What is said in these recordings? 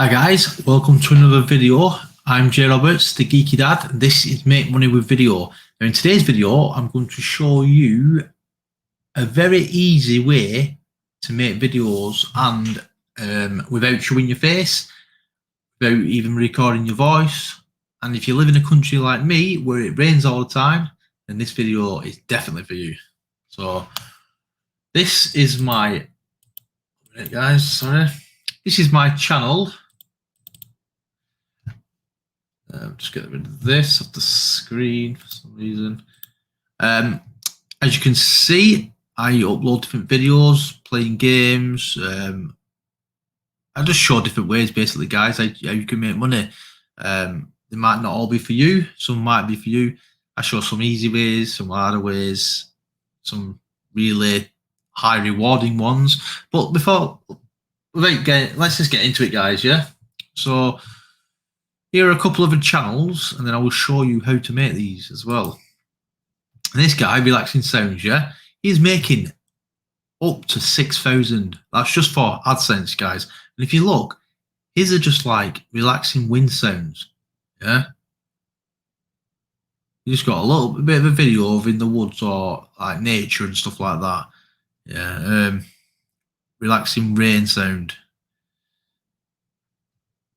Hi guys, welcome to another video. I'm Jay Roberts, the Geeky Dad, and this is Make Money with Video. Now in today's video, I'm going to show you a very easy way to make videos and without showing your face, without even recording your voice. And if you live in a country like me where it rains all the time, then this video is definitely for you. So this is my, this is my channel. Just get rid of this off the screen for some reason. As you can see, I upload different videos, playing games. I just show different ways, basically, guys, how you can make money. They might not all be for you. Some might be for you. I show some easy ways, some harder ways, some really high rewarding ones. But let's just get into it, guys. Yeah. So here are a couple of the channels, and then I will show you how to make these as well. And this guy, Relaxing Sounds, yeah, he's making up to 6,000. That's just for AdSense, guys. And if you look, his are just like relaxing wind sounds, yeah. You just got a little bit of a video of in the woods or like nature and stuff like that, yeah. Relaxing rain sound.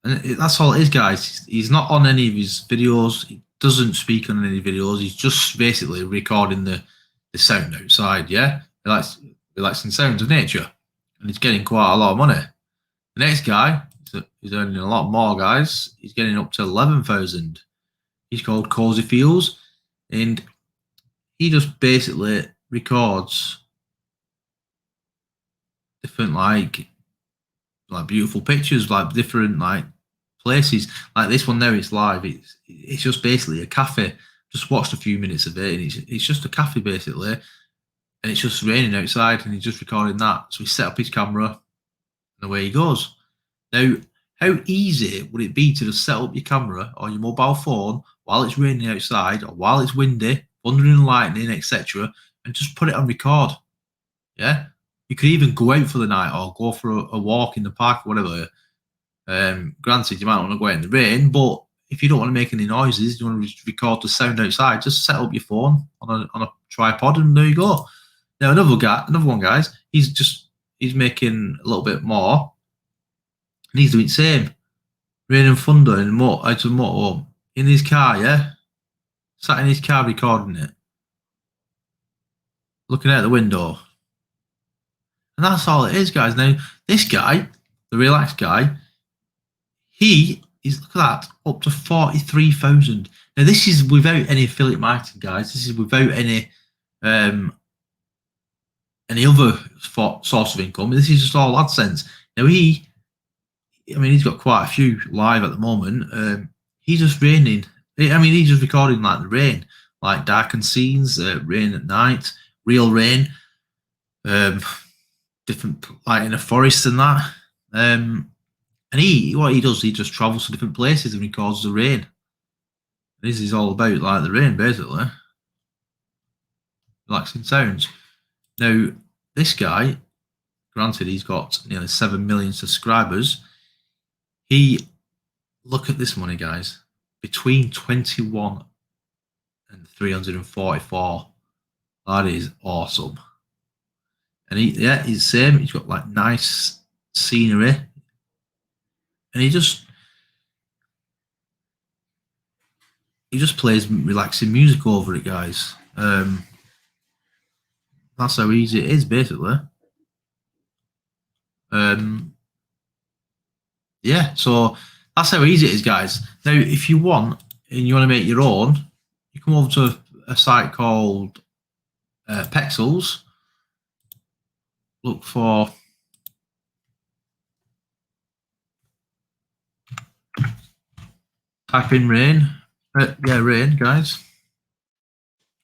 And that's all it is, guys. He's not on any of his videos. He doesn't speak on any videos. He's just basically recording the sound outside, yeah? Relaxing sounds of nature. And he's getting quite a lot of money. The next guy, he's earning a lot more, guys. He's getting up to 11,000. He's called Cozy Feels. And he just basically records different, like beautiful pictures, like different, like, places. Like this one now, it's live. It's just basically a cafe. Just watched a few minutes of it, and it's just a cafe basically, and it's just raining outside, and he's just recording that. So he set up his camera, and away he goes. Now, how easy would it be to just set up your camera or your mobile phone while it's raining outside or while it's windy, thunder and lightning, etc., and just put it on record? Yeah, you could even go out for the night or go for a walk in the park or whatever. Granted, you might want to go out in the rain, but if you don't want to make any noises, you want to record the sound outside, just set up your phone on a tripod, and there you go. Now another one, guys, he's making a little bit more, and he's doing the same. Rain and thunder in motorhome in his car, yeah, sat in his car recording it, looking out the window, and that's all it is, guys. Now this guy, the relaxed guy, he is, look at that, up to 43,000. Now this is without any affiliate marketing, guys. This is without any other source of income. This is just all AdSense. Now he's got quite a few live at the moment. He's just raining. He's just recording like the rain, like darkened scenes, rain at night, real rain, different, like in a forest and that. And what he does, he just travels to different places and records the rain. This is all about like the rain, basically. Relaxing sounds. Now, this guy, granted, he's got nearly 7 million subscribers. Look at this money, guys. Between 21 and 344. That is awesome. And he's the same. He's got like nice scenery. And he just plays relaxing music over it, guys. That's how easy it is, basically. Yeah, so that's how easy it is, guys. Now, if you want and you want to make your own, you come over to a site called Pexels. Look for type in rain. Rain, guys.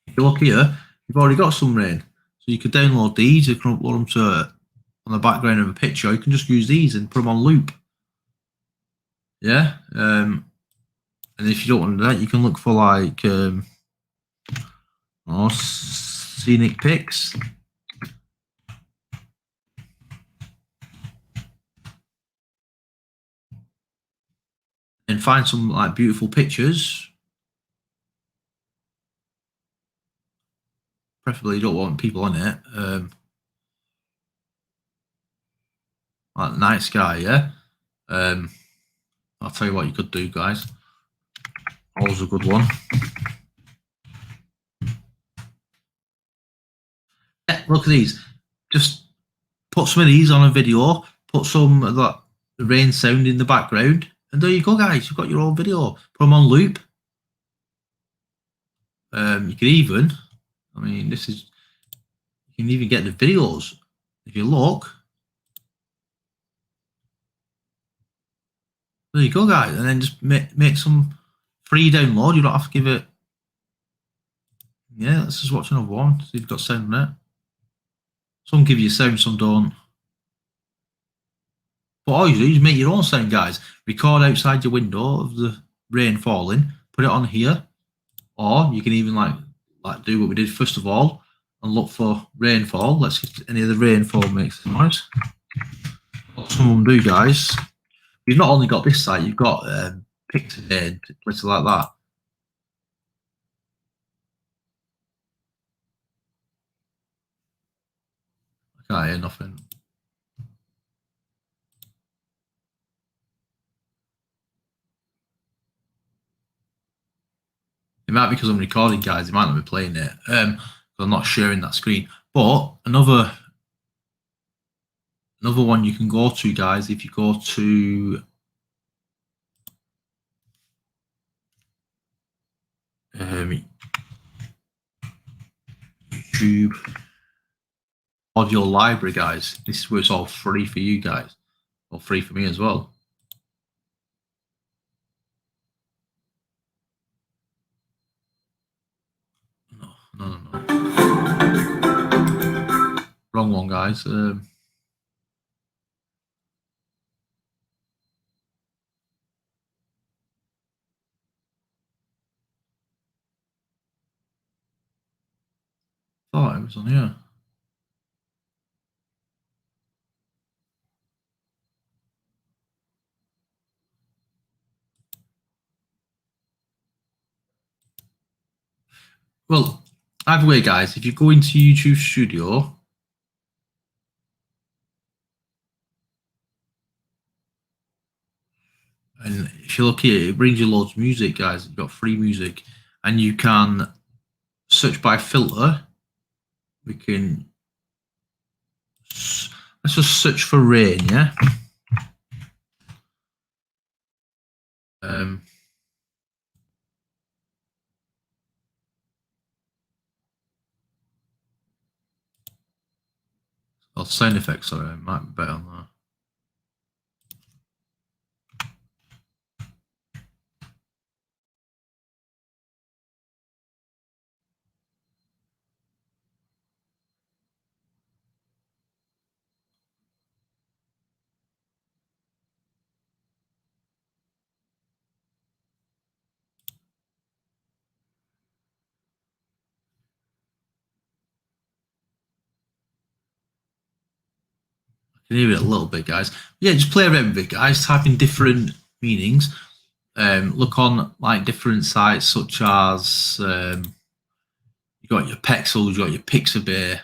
If you look here, you've already got some rain. So you could download these, you can upload them to on the background of a picture. You can just use these and put them on loop. Yeah. And if you don't want to do that, you can look for like scenic pics. find some like beautiful pictures. Preferably you don't want people on it. Like the night sky, yeah. I'll tell you what you could do, guys. Always a good one. Yeah, look at these. Just put some of these on a video. Put some of that rain sound in the background, and there you go, guys. You've got your own video. Put them on loop. You can even, I mean, this is. You can even get the videos. If you look, there you go, guys. And then just make some free download. You don't have to give it. Yeah, let's just watch another one. See if you've got sound on it. Some give you sound, some don't. But all you do is make your own sound, guys. Record outside your window of the rain falling. Put it on here, or you can even like do what we did first of all and look for rainfall. Let's see if any of the rainfall makes noise. What some of them do, guys. You've not only got this site, you've got Pixabay and places like that. I can't hear nothing. It might be because I'm recording, guys. It might not be playing it. I'm not sharing that screen. But another one you can go to, guys, if you go to YouTube audio library, guys. This is where it's all free for you guys, or free for me as well. No. Wrong one, guys. Thought it was on here. Well, either way, guys, if you go into YouTube Studio, and if you look here, it brings you loads of music, guys. You've got free music, and you can search by filter. We can let's just search for rain, yeah. Or sound effects, sorry, it might be better on that. I can hear it a little bit, guys. Yeah, just play around with it, guys. Type in different meanings. Look on like different sites such as you got your Pexels, you got your Pixabay.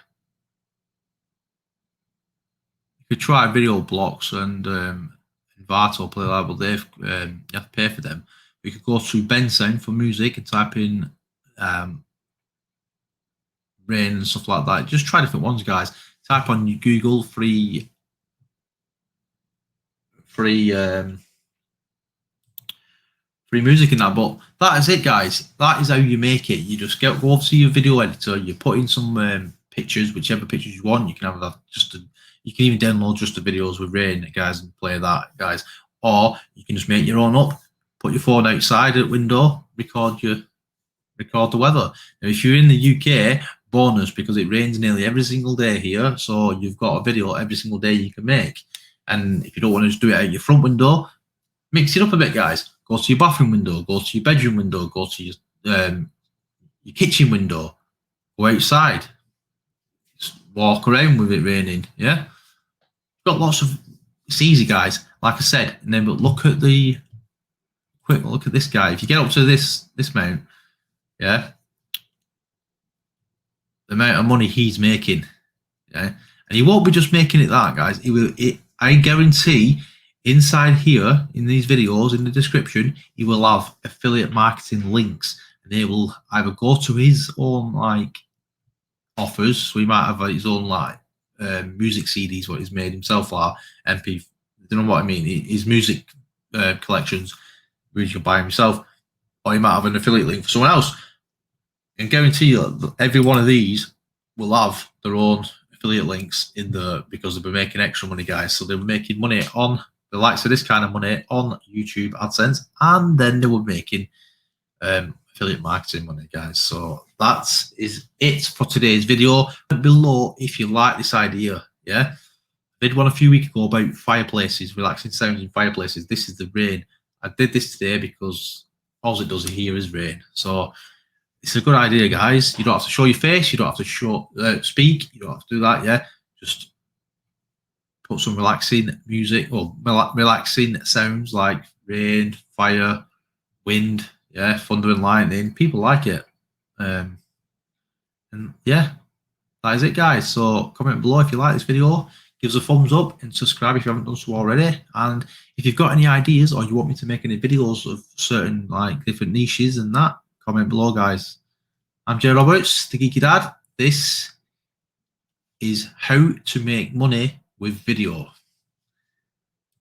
You could try video blocks and Varto play that, but they've you have to pay for them. You could go to Bensound for music and type in rain and stuff like that. Just try different ones, guys. Type on your Google free music in that. But that is it, guys. That is how you make it. You just go over to your video editor, you put in some pictures, whichever pictures you want. You can have that you can even download just the videos with rain, guys, and play that, guys. Or you can just make your own up, put your phone outside at window, record the weather. Now, if you're in the UK, bonus, because it rains nearly every single day here, so you've got a video every single day you can make. And if you don't want to just do it out your front window, mix it up a bit, guys. Go to your bathroom window, go to your bedroom window, go to your kitchen window, go outside, just walk around with it raining. Yeah, got lots of. It's easy, guys. Like I said, and then but look at the quick look at this guy. If you get up to this amount, yeah, the amount of money he's making, yeah, and he won't be just making it that, guys. He will. I guarantee, inside here in these videos in the description, he will have affiliate marketing links, and they will either go to his own like offers. So he might have his own like music CDs, what he's made himself, or MP. I don't know what I mean. His music collections, which you can buy himself, or he might have an affiliate link for someone else. And guarantee you that every one of these will have their own affiliate links in the, because they'll be making extra money, guys. So they're making money on the likes of this kind of money on YouTube AdSense, and then they were making affiliate marketing money, guys. So that is it for today's video. Below if you like this idea. Yeah, I did one a few weeks ago about fireplaces, relaxing sounds in fireplaces. This is the rain. I did this today because all it does here is rain. So it's a good idea, guys. You don't have to show your face. You don't have to show speak. You don't have to do that. Yeah, just put some relaxing music or relaxing sounds like rain, fire, wind. Yeah, thunder and lightning. People like it. And yeah, that is it, guys. So comment below if you like this video. Give us a thumbs up and subscribe if you haven't done so already. And if you've got any ideas or you want me to make any videos of certain like different niches and that, comment below, guys. I'm Jay Roberts, the Geeky Dad. This is how to make money with video.